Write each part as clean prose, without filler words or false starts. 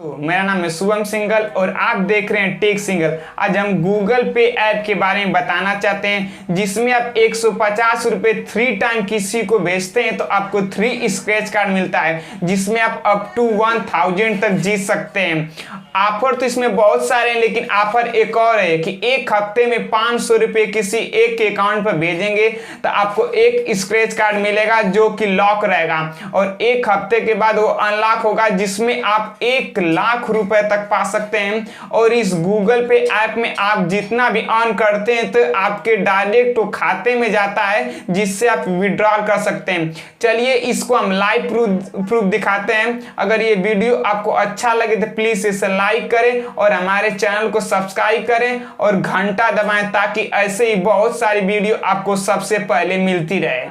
मेरा नाम है शुभम सिंघल और आप देख रहे हैं टेक सिंगल। आज हम गूगल पे ऐप के बारे में बताना चाहते हैं, जिसमें आप 150 रुपये 3 टाइम किसी को भेजते हैं तो आपको 3 स्क्रैच कार्ड मिलता है, जिसमें आप अप टू 1000 तक जीत सकते हैं। ऑफर तो इसमें बहुत सारे हैं, लेकिन ऑफर एक और है कि एक हफ्ते में 500 रुपये किसी एक के अकाउंट पर भेजेंगे तो आपको एक स्क्रैच कार्ड मिलेगा जो कि लॉक रहेगा, और एक हफ्ते के बाद वो अनलॉक होगा, जिसमें आप 1 लाख रुपए तक पा सकते हैं। और इस गूगल पे ऐप में आप जितना भी अर्न करते हैं तो आपके डायरेक्ट तो खाते में जाता है, जिससे आप विड्रॉल कर सकते हैं। चलिए इसको हम लाइव प्रूफ दिखाते हैं। अगर ये वीडियो आपको अच्छा लगे तो प्लीज इसे लाइक करें और हमारे चैनल को सब्सक्राइब करें और घंटा दबाएं, ताकि ऐसे ही बहुत सारी वीडियो आपको सबसे पहले मिलती रहे।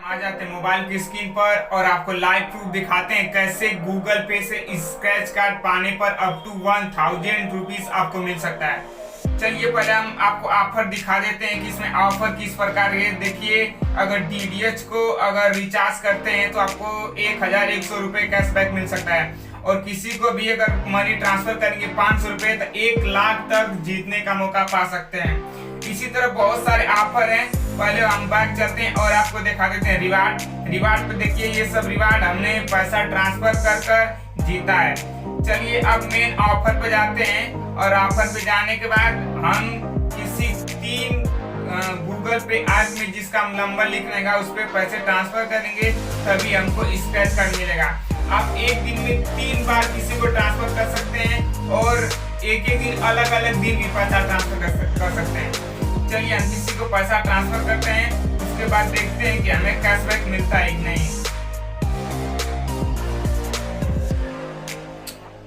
आ जाते हैं मोबाइल की स्क्रीन पर और आपको लाइव प्रूफ दिखाते हैं कैसे गूगल पे से स्क्रैच कार्ड पाने पर अप टू 1000 रुपीज आपको मिल सकता है। चलिए पहले हम आपको ऑफर दिखा देते हैं कि इसमें ऑफर किस प्रकार है। देखिए, अगर डीडीएच को अगर रिचार्ज करते हैं तो आपको 1100 रुपये कैशबैक मिल सकता है, और किसी को भी अगर मनी ट्रांसफर करेंगे 500 रुपये तो 1 लाख तक जीतने का मौका पा सकते हैं। इसी तरह बहुत सारे ऑफर हैं। पहले हम बैक चलते हैं और आपको दिखा देते हैं रिवार्ड पे। देखिए ये सब रिवार्ड हमने पैसा ट्रांसफर कर जीता है। चलिए अब मेन ऑफर पे जाते हैं, और ऑफर पे जाने के बाद हम किसी 3 गूगल पे ऐप में जिसका नंबर लिख रहेगा उस पर पैसे ट्रांसफर करेंगे, तभी हमको स्क्रैच कार्ड मिलेगा। आप एक दिन में 3 बार किसी को ट्रांसफर कर सकते हैं, और एक दिन अलग अलग दिन भी पैसा ट्रांसफर कर सकते हैं। चलिए हम किसी को पैसा ट्रांसफर करते हैं, उसके बाद देखते हैं कि हमें कैशबैक मिलता है कि नहीं।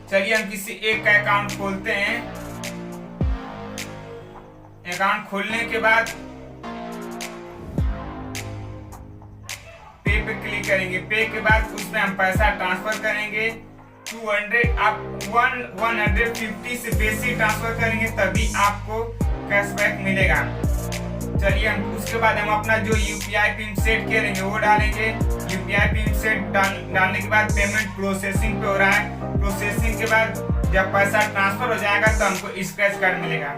चलिए हम किसी एक का अकाउंट खोलते हैं। अकाउंट खोलने के बाद पे क्लिक करेंगे। पे के बाद उसमें हम पैसा ट्रांसफर करेंगे 200। आप 150 से बेसी ट्रांसफर करेंगे तभी आपको कैशबैक मिलेगा। चलिए हम उसके बाद हम अपना जो यूपीआई पिन सेट करेंगे वो डालेंगे। यूपीआई पिन सेट डालने के बाद पेमेंट प्रोसेसिंग पे हो रहा है। प्रोसेसिंग के बाद जब पैसा ट्रांसफर हो जाएगा तो हमको स्क्रैच कार्ड मिलेगा।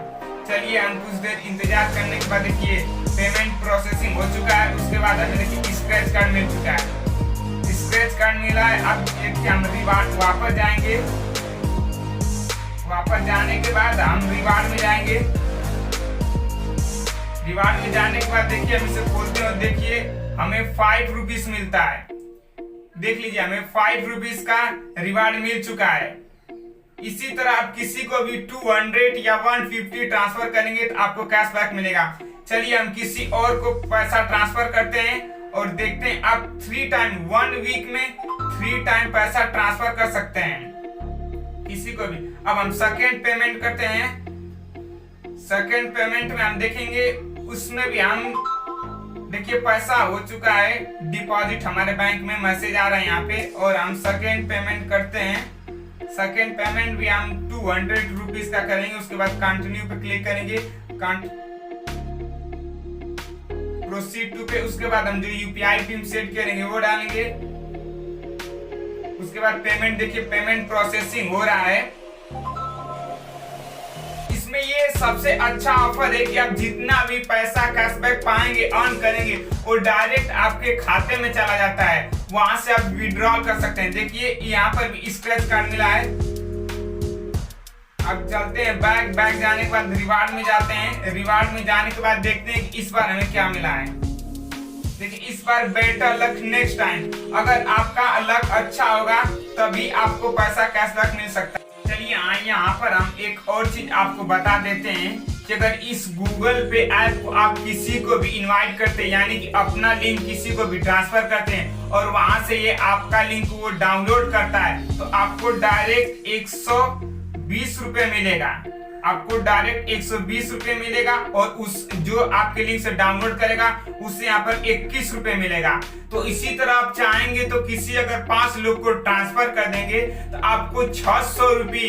चलिए हम कुछ देर इंतजार करने के बाद देखिए पेमेंट प्रोसेसिंग हो चुका है। उसके बाद हमें देखिए स्क्रैच कार्ड मिल चुका है। स्क्रैच कार्ड मिला है। अब देखिए हम रिवार्ड वापस जाएंगे। वापस जाने के बाद हम रिवार्ड में जाएंगे। रिवार्ड में जाने के बाद देखिए हम इसे खोलते हैं और देखिए हमें 5 रुपीज मिलता है। देख लीजिए हमें 5 रुपीज का रिवार्ड मिल चुका है। इसी तरह आप किसी को भी 200 या 150 ट्रांसफर करेंगे तो आपको कैशबैक मिलेगा। चलिए हम किसी और को पैसा ट्रांसफर करते हैं और देखते हैं आप 3 टाइम 1 वीक में 3 टाइम पैसा ट्रांसफर कर सकते हैं किसी को भी। अब हम सेकेंड पेमेंट करते हैं। सेकेंड पेमेंट में हम देखेंगे उसमें भी हम देखिए पैसा हो चुका है डिपॉजिट, हमारे बैंक में मैसेज आ रहा है यहाँ पे, और हम सेकेंड पेमेंट करते हैं। सेकेंड पेमेंट भी हम 200 रुपीज का करेंगे। उसके बाद कंटिन्यू पे क्लिक करेंगे, प्रोसीड टू पे। उसके बाद हम जो यूपीआई पिन सेट करेंगे वो डालेंगे। उसके बाद पेमेंट देखिए पेमेंट प्रोसेसिंग हो रहा है। इसमें ये सबसे अच्छा ऑफर है कि आप जितना भी पैसा कैशबैक पाएंगे अर्न करेंगे वो डायरेक्ट आपके खाते में चला जाता है, वहां से आप विड्रॉल कर सकते हैं। देखिए यहाँ पर भी स्क्रैच कार्ड मिला है। अब चलते हैं बैक जाने के बाद रिवार्ड में जाते हैं। रिवार्ड में जाने के बाद देखते हैं कि इस बार हमें क्या मिला है। देखिए इस बार बेटर लक नेक्स्ट टाइम। अगर आपका लक अच्छा होगा तभी आपको पैसा कैशबैक मिल सकता है। चलिए यहाँ पर हम एक और चीज आपको बता देते हैं कि अगर इस गूगल पे ऐप को आप किसी को भी इनवाइट करते हैं, यानी कि अपना लिंक किसी को भी ट्रांसफर करते हैं और वहां से ये आपका लिंक वो डाउनलोड करता है, तो आपको डायरेक्ट 120 रुपये मिलेगा। आपको डायरेक्ट 120 रुपये मिलेगा, और उस जो आपके लिंक से डाउनलोड करेगा उससे यहाँ पर 21 रुपये मिलेगा। तो इसी तरह आप चाहेंगे तो किसी अगर 5 लोग को ट्रांसफर कर देंगे तो आपको 600 रुपये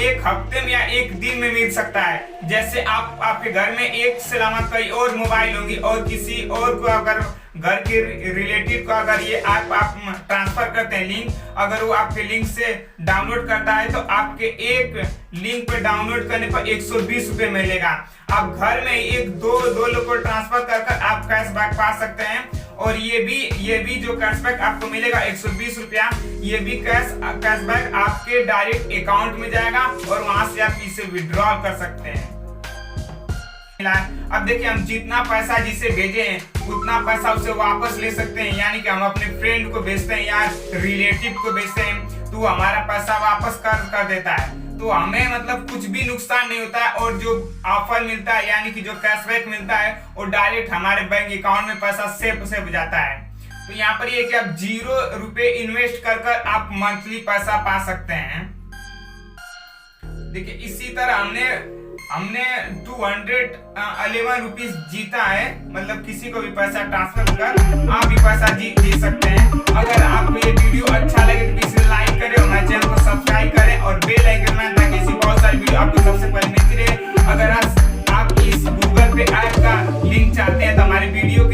एक हफ्ते में या एक दिन में मिल सकता है। जैसे आपके घर में एक से अलावा कई और मोबाइल होंगी और किसी और को अगर घर के रिलेटिव का अगर ये ऐप आप ट्रांसफर करते हैं लिंक, अगर वो आपके लिंक से डाउनलोड करता है तो आपके एक लिंक पे डाउनलोड करने पर 120 रुपए मिलेगा। आप घर में एक दो लोग को ट्रांसफर कर आप कैशबैक पा सकते हैं। और ये भी जो कैशबैक आपको मिलेगा 120 रुपया, ये भी कैशबैक आपके डायरेक्ट अकाउंट में जाएगा और वहां से आप इसे विड्रॉ कर सकते हैं। अब देखिए, हम जितना पैसा जिसे भेजे हैं उतना पैसा उसे वापस ले सकते हैं, यानी कि हम अपने फ्रेंड को भेजते हैं या रिलेटिव को भेजते हैं तो हमारा पैसा वापस कर देता है। तो हमें मतलब कुछ भी नुकसान नहीं होता है और जो ऑफर मिलता है यानी कि जो कैशबैक मिलता है वो डायरेक्ट हमारे बैंक अकाउंट में पैसा सेव हो जाता है। तो यहाँ पर ये कि आप 0 रुपए इन्वेस्ट कर आप मंथली पैसा पा सकते हैं। देखिए, इसी तरह हमने 211 रुपीज जीता है, मतलब किसी को भी पैसा ट्रांसफर कर आप भी पैसा जीत सकते हैं। अगर आपको ये वीडियो अच्छा लगे तो प्लीज लाइक करें और हमारे चैनल को सब्सक्राइब करें और बेल आइकन में ताकि ऐसी बहुत सारी वीडियो आपको सबसे पहले मिलती रहे। अगर आप इस गूगल पे ऐप का लिंक चाहते हैं तो हमारे वीडियो